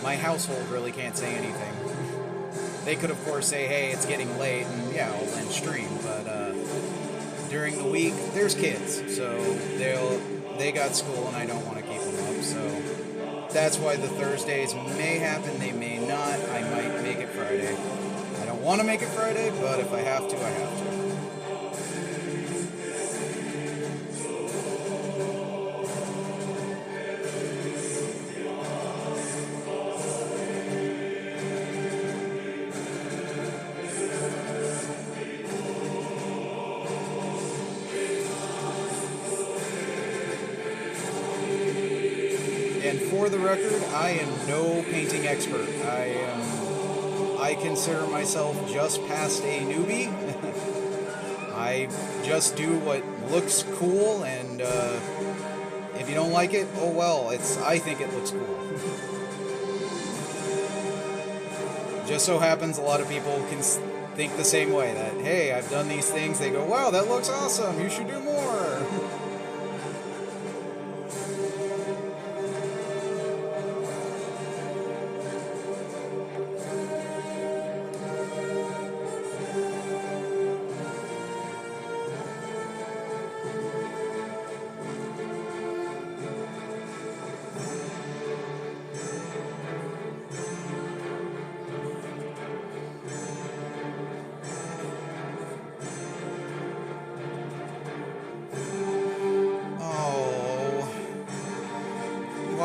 my household really can't say anything. They could, of course, say, hey, it's getting late, and yeah, I'll end stream, but during the week, there's kids, so they got school, and I don't want to keep them up, so that's why the Thursdays may happen, they may not. I might make it Friday. I don't want to make it Friday, but if I have to, I have to. For the record, I am no painting expert. I consider myself just past a newbie. I just do what looks cool, and if you don't like it, oh well. I think it looks cool. Just so happens a lot of people can think the same way. That, hey, I've done these things. They go, wow, that looks awesome. You should do more.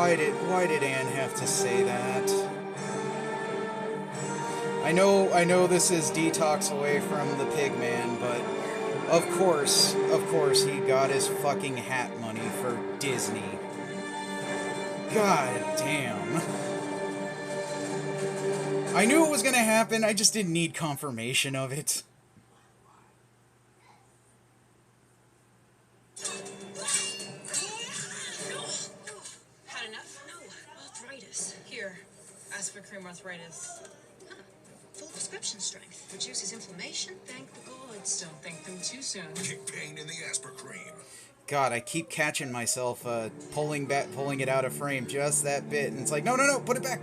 why did Anne have to say that? I know this is detox away from the pig man, but of course he got his fucking hat money for Disney. God damn. I knew it was gonna happen, I just didn't need confirmation of it. Had enough? No. Arthritis. Here. Ask for cream arthritis. Huh. Full prescription strength. Reduces inflammation. Thank the gods. Don't thank them too soon. Kick pain in the Asper cream. God, I keep catching myself pulling it out of frame just that bit, and it's like, no, put it back.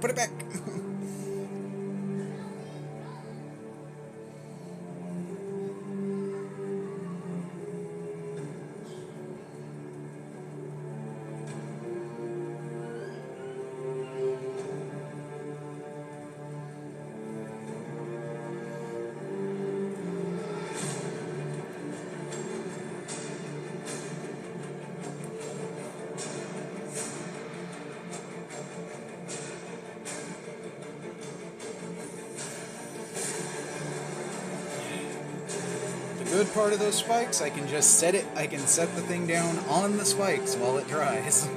Good part of those spikes, I can set the thing down on the spikes while it dries.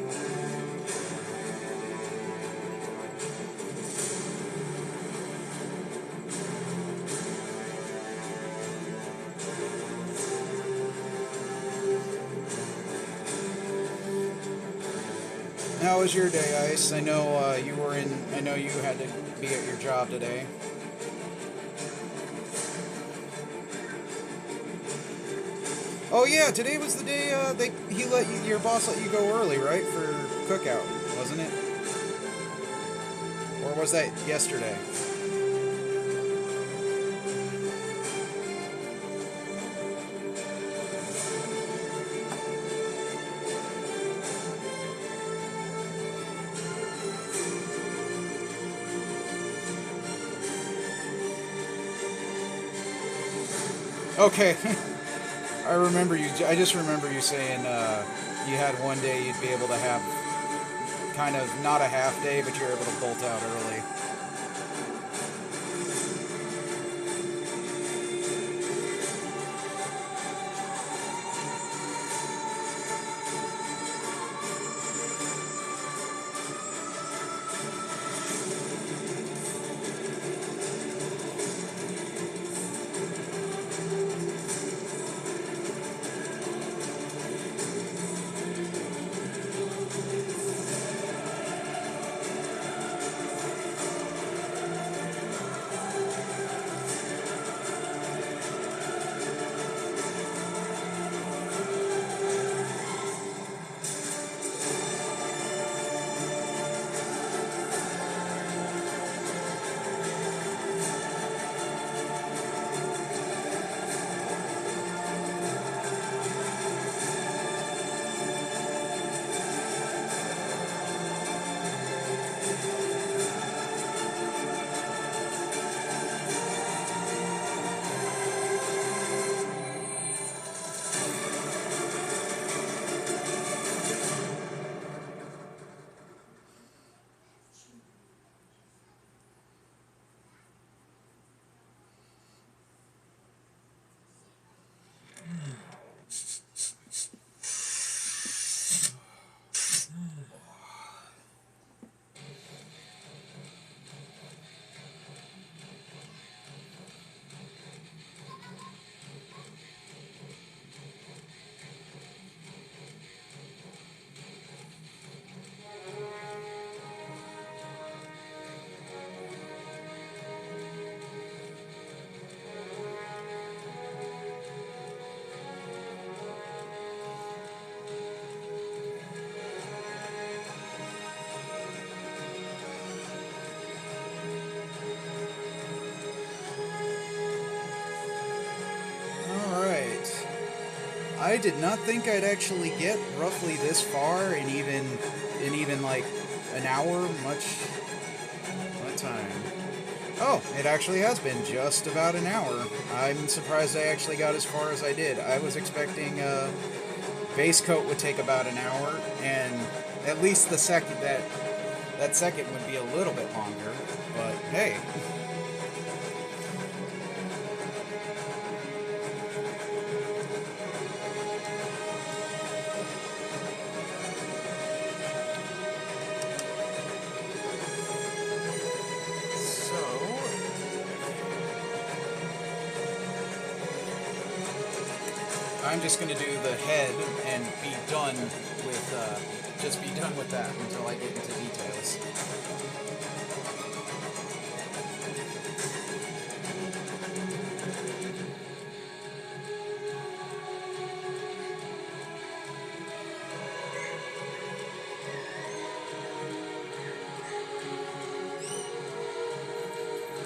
How was your day, Ice? I know you had to be at your job today. Oh yeah, today was the day your boss let you go early, right, for cookout, wasn't it? Or was that yesterday? Okay. I just remember you saying you had one day you'd be able to have kind of not a half day, but you're able to bolt out early. I did not think I'd actually get roughly this far in even like an hour, much time. Oh, it actually has been just about an hour. I'm surprised I actually got as far as I did. I was expecting base coat would take about an hour, and At least the second that second would be a little bit longer, but hey. I'm just going to do the head and be done with, just be done with that until I get into details.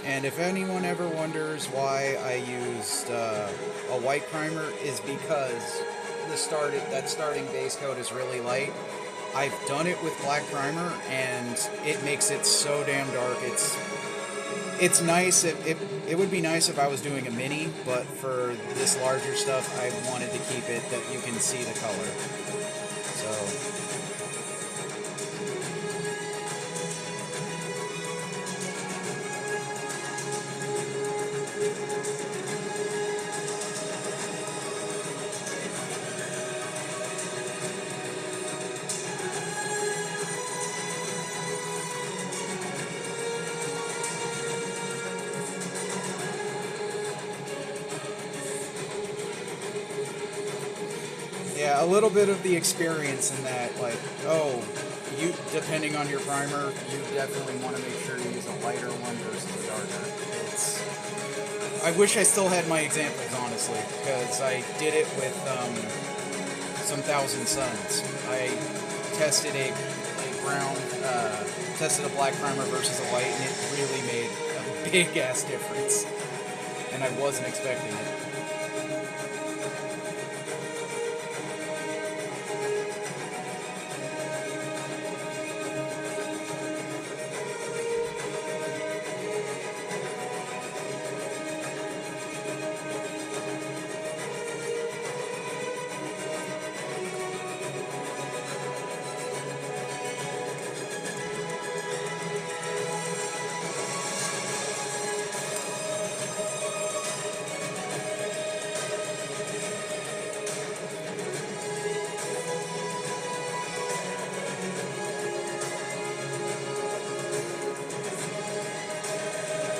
And if anyone ever wonders why I used a white primer, is because that starting base coat is really light. I've done it with black primer, and it makes it so damn dark. It's nice. It would be nice if I was doing a mini, but for this larger stuff, I wanted to keep it that you can see the color. So. Yeah, a little bit of the experience in that, like, oh, you, depending on your primer, you definitely want to make sure you use a lighter one versus a darker. I wish I still had my examples, honestly, because I did it with some Thousand Suns. I tested a brown, tested a black primer versus a white, and it really made a big-ass difference. And I wasn't expecting it.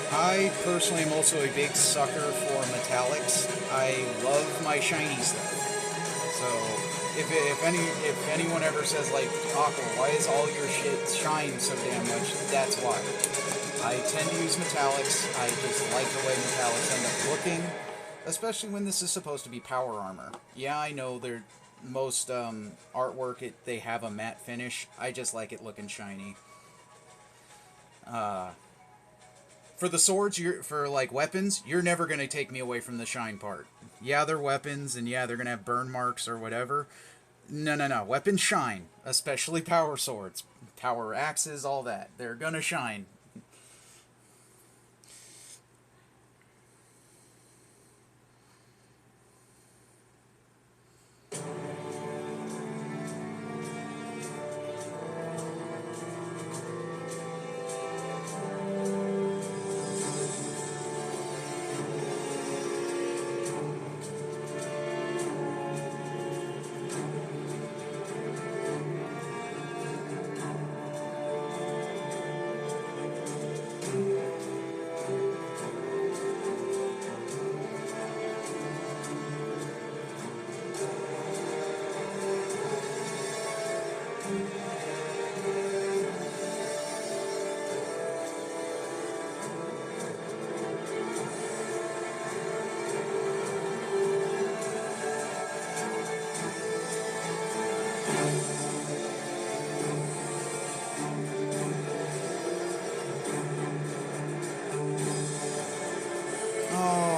I personally am also a big sucker for metallics. I love my shiny stuff. So if anyone ever says like, Aqua, why is all your shit shine so damn much? That's why. I tend to use metallics. I just like the way metallics end up looking, especially when this is supposed to be power armor. Yeah, I know most artwork they have a matte finish. I just like it looking shiny. For the swords, for like weapons, you're never going to take me away from the shine part. Yeah, they're weapons, and yeah, they're going to have burn marks or whatever. No. Weapons shine, especially power swords, power axes, all that. They're going to shine.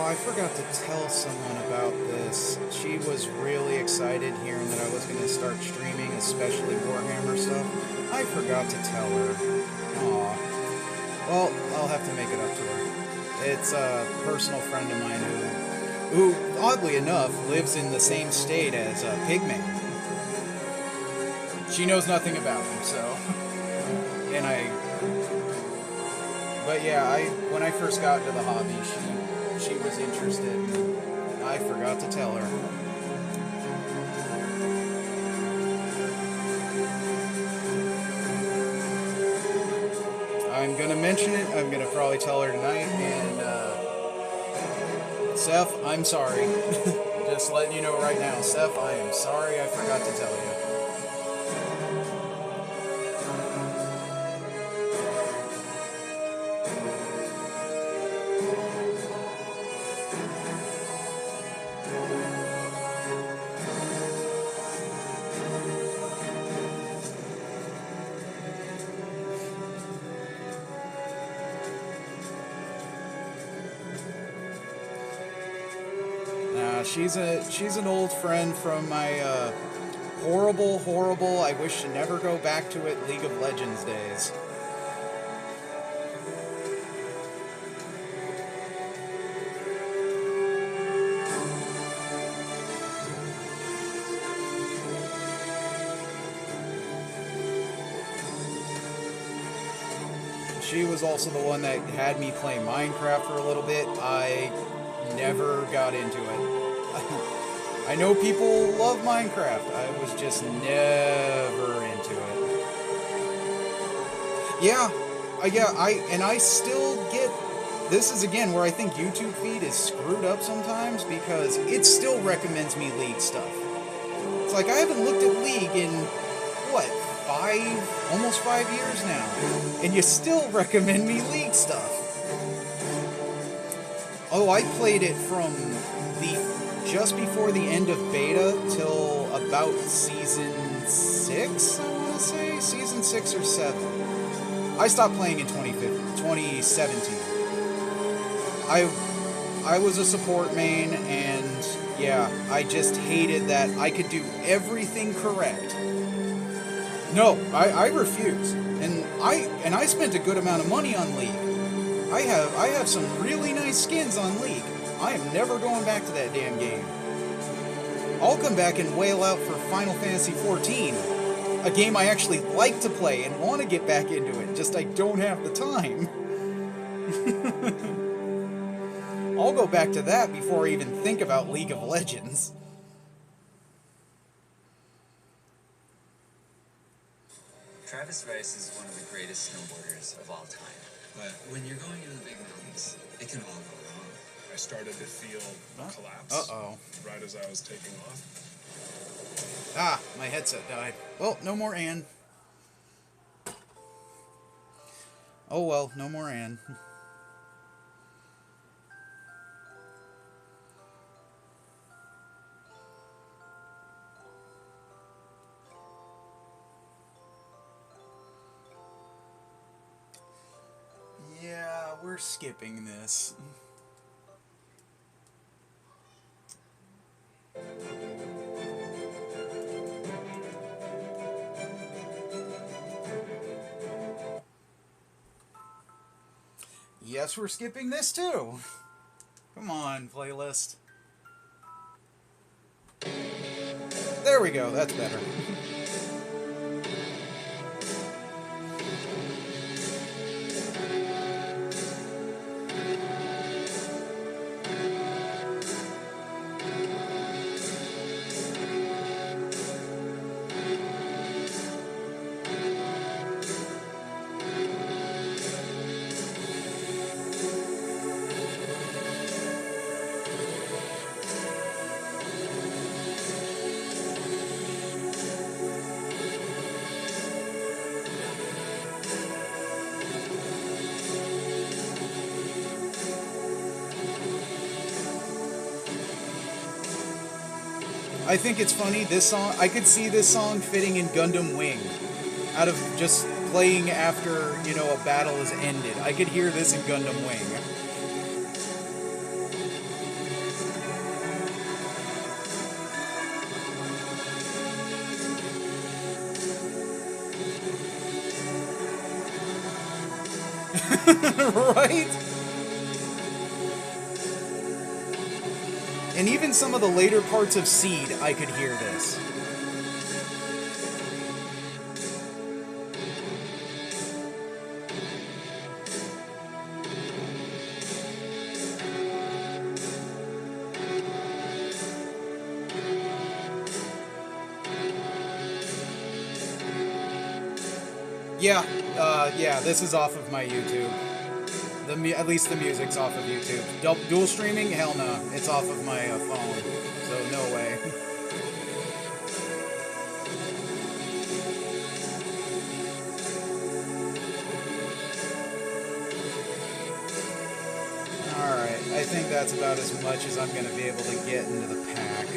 I forgot to tell someone about this. She was really excited hearing that I was going to start streaming, especially Warhammer stuff. I forgot to tell her. Aw. Well, I'll have to make it up to her. It's a personal friend of mine who oddly enough, lives in the same state as Pigman. She knows nothing about him, so. And but yeah, when I first got into the hobby, she was interested, and I forgot to tell her. I'm gonna mention it. I'm gonna probably tell her tonight. And Seth, I'm sorry. Just letting you know right now, Seth, I am sorry I forgot to tell you. She's an old friend from my horrible, I wish to never go back to it League of Legends days. She was also the one that had me play Minecraft for a little bit. I never got into it. I know people love Minecraft. I was just never into it. Yeah, I still get. This is again where I think YouTube feed is screwed up sometimes because it still recommends me League stuff. It's like I haven't looked at League in what, almost 5 years now, and you still recommend me League stuff. Oh, I played it from just before the end of beta till about season 6, I want to say. Season 6 or 7. I stopped playing in 2017. I was a support main, and yeah, I just hated that I could do everything correct. No, I refuse. And I spent a good amount of money on League. I have some really nice skins on League. I am never going back to that damn game. I'll come back and wail out for Final Fantasy XIV, a game I actually like to play and want to get back into it, just I don't have the time. I'll go back to that before I even think about League of Legends. Travis Rice is one of the greatest snowboarders of all time. But when you're going into the big mountains, it can all go wrong. I started to feel collapse right as I was taking off. Ah, my headset died. Well, no more Anne. Oh well, no more Anne. Yeah, we're skipping this. Yes, we're skipping this too. Come on, playlist. There we go, that's better. I think it's funny, this song, I could see this song fitting in Gundam Wing. Out of just playing after, you know, a battle has ended. I could hear this in Gundam Wing. Right? And even some of the later parts of Seed, I could hear this. Yeah, yeah, this is off of my YouTube. At least the music's off of YouTube. Dual streaming? Hell no. It's off of my phone. So no way. Alright, I think that's about as much as I'm going to be able to get into the pack.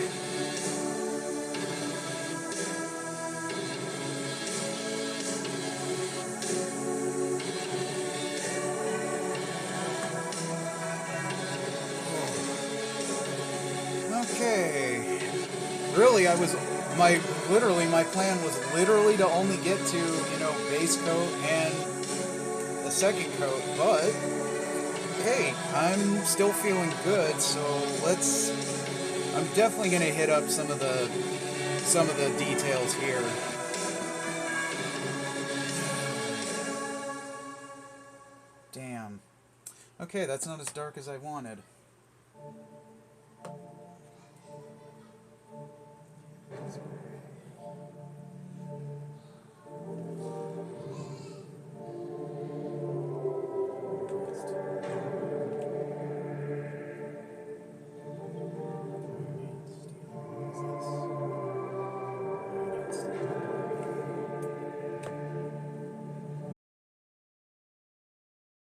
Okay. Really, my plan was literally to only get to, you know, base coat and the second coat, but hey, I'm still feeling good, so I'm definitely gonna hit up some of the details here. Damn. Okay, that's not as dark as I wanted.